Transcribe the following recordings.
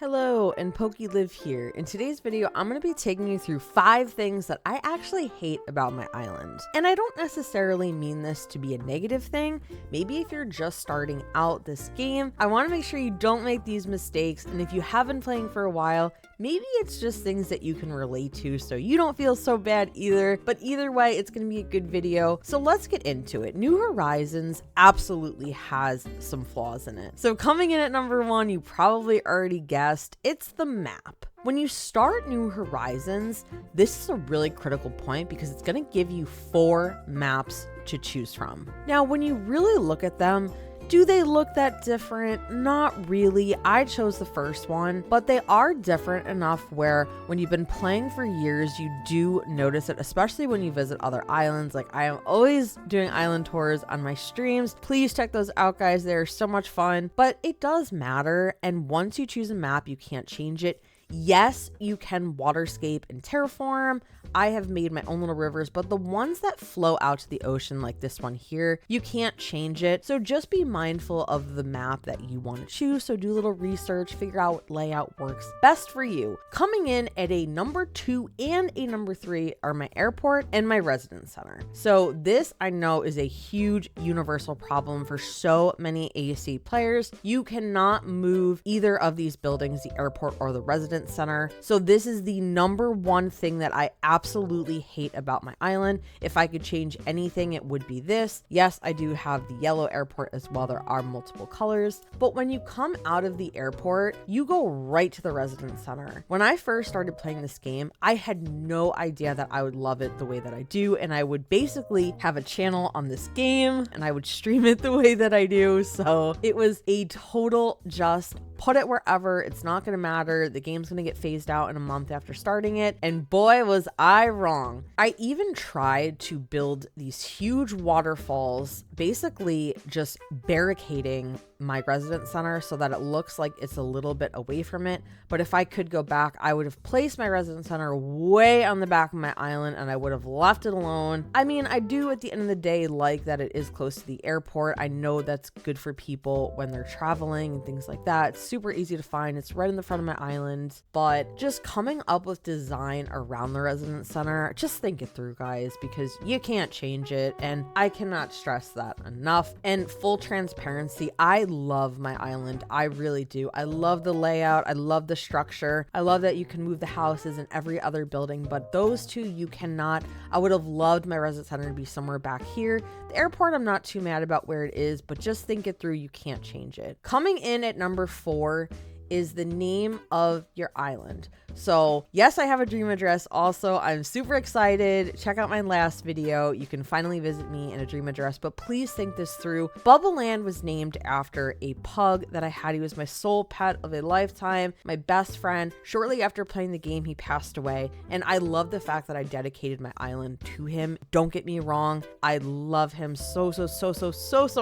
Hello, and PokeLive here. In today's video, I'm going to be taking you through 5 things that I actually hate about my island. And I don't necessarily mean this to be a negative thing. Maybe if you're just starting out this game, I want to make sure you don't make these mistakes. And if you have been playing for a while, maybe it's just things that you can relate to so you don't feel so bad either. But either way, it's going to be a good video. So let's get into it. New Horizons absolutely has some flaws in it. So coming in at number 1, you probably already guessed, it's the map. When you start New Horizons, this is a really critical point because it's going to give you 4 maps to choose from. Now, when you really look at them, do they look that different? Not really. I chose the first one, but they are different enough where when you've been playing for years, you do notice it, especially when you visit other islands. Like, I am always doing island tours on my streams. Please check those out, guys. They're so much fun, but it does matter. And once you choose a map, you can't change it. Yes, you can waterscape and terraform. I have made my own little rivers, but the ones that flow out to the ocean, like this one here, you can't change it. So just be mindful of the map that you want to choose. So do a little research, figure out what layout works best for you. Coming in at a number 2 and a number 3 are my airport and my residence center. So this I know is a huge universal problem for so many AC players. You cannot move either of these buildings, the airport or the residence center. So this is the number 1 thing that I absolutely hate about my island. If I could change anything, it would be this. Yes, I do have the yellow airport as well. There are multiple colors, but when you come out of the airport, you go right to the residence center. When I first started playing this game, I had no idea that I would love it the way that I do, and I would basically have a channel on this game and I would stream it the way that I do. So it was a total just put it wherever, it's not going to matter. The game's going to get phased out in a month after starting it. And boy, was I wrong. I even tried to build these huge waterfalls, basically just barricading my residence center so that it looks like it's a little bit away from it. But if I could go back, I would have placed my residence center way on the back of my island and I would have left it alone. I mean, I do at the end of the day like that it is close to the airport. I know that's good for people when they're traveling and things like that. It's super easy to find. It's right in the front of my island. But just coming up with design around the residence center, just think it through, guys, because you can't change it. And I cannot stress that enough. And full transparency, I love my island. I really do. I love the layout. I love the structure. I love that you can move the houses in every other building, but those two you cannot. I would have loved my residence center to be somewhere back here. The airport, I'm not too mad about where it is, but just think it through. You can't change it. Coming in at number 4 is the name of your island. So yes, I have a dream address. Also, I'm super excited. Check out my last video. You can finally visit me in a dream address, but please think this through. Bubble Land was named after a pug that I had. He was my sole pet of a lifetime, my best friend. Shortly after playing the game, he passed away. And I love the fact that I dedicated my island to him. Don't get me wrong. I love him so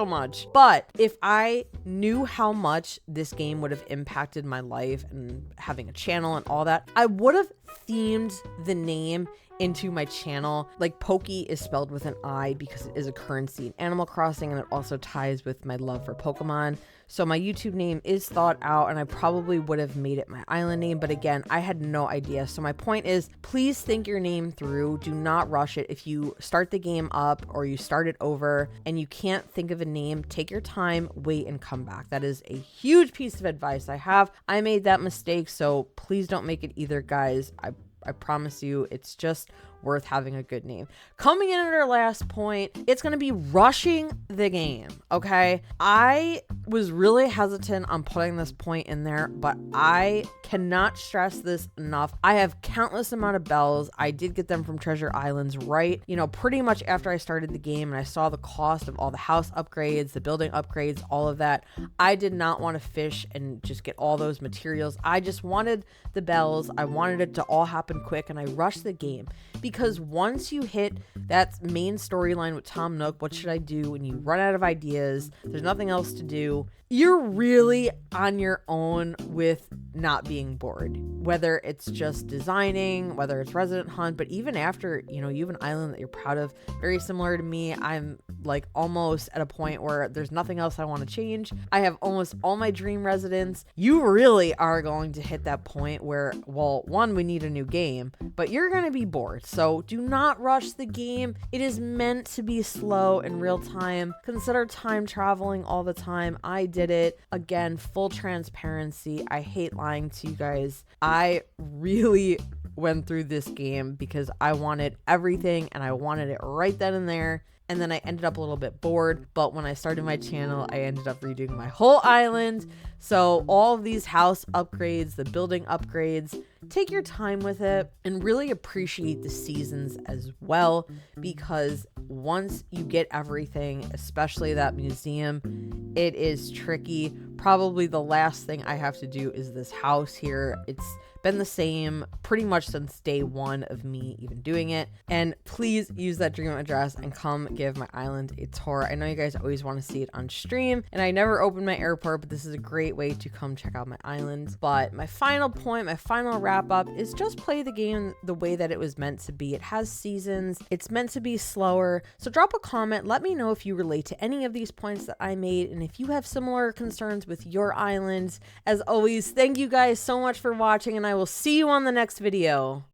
much. But if I knew how much this game would have impacted my life and having a channel and all that, I would have themed the name into my channel. Like, Pokey is spelled with an I because it is a currency in Animal Crossing, and it also ties with my love for Pokemon. So my YouTube name is thought out, and I probably would have made it my island name, but again, I had no idea. So my point is, please think your name through. Do not rush it. If you start the game up or you start it over and you can't think of a name, take your time, wait, and come back. That is a huge piece of advice I have. I made that mistake, so please don't make it either, guys. I promise you, it's just worth having a good name. Coming in at our last point, it's going to be rushing the game, okay? I was really hesitant on putting this point in there, but I cannot stress this enough. I have countless amount of bells. I did get them from Treasure Islands, right? You know, pretty much after I started the game and I saw the cost of all the house upgrades, the building upgrades, all of that. I did not want to fish and just get all those materials. I just wanted the bells. I wanted it to all happen quick, and I rushed the game. Because once you hit that main storyline with Tom Nook, what should I do? And you run out of ideas, there's nothing else to do, you're really on your own with not being bored. Whether it's just designing, whether it's resident hunt, but even after, you have an island that you're proud of, very similar to me, I'm like almost at a point where there's nothing else I want to change. I have almost all my dream residents. You really are going to hit that point where, well, one, we need a new game, but you're going to be bored. So do not rush the game. It is meant to be slow in real time. Consider time traveling all the time. I did it. Again, full transparency. I hate lying to you guys. I really went through this game because I wanted everything and I wanted it right then and there. And then I ended up a little bit bored. But when I started my channel, I ended up redoing my whole island. So all of these house upgrades, the building upgrades, take your time with it and really appreciate the seasons as well. Because once you get everything, especially that museum, it is tricky. Probably the last thing I have to do is this house here. It's been the same pretty much since day one of me even doing it. And please use that dream address and come give my island a tour. I know you guys always want to see it on stream, and I never opened my airport, but this is a great way to come check out my island. But my final point, my final wrap up is just play the game the way that it was meant to be. It has seasons. It's meant to be slower. So drop a comment. Let me know if you relate to any of these points that I made, and if you have similar concerns with your islands. As always, thank you guys so much for watching, and I will see you on the next video.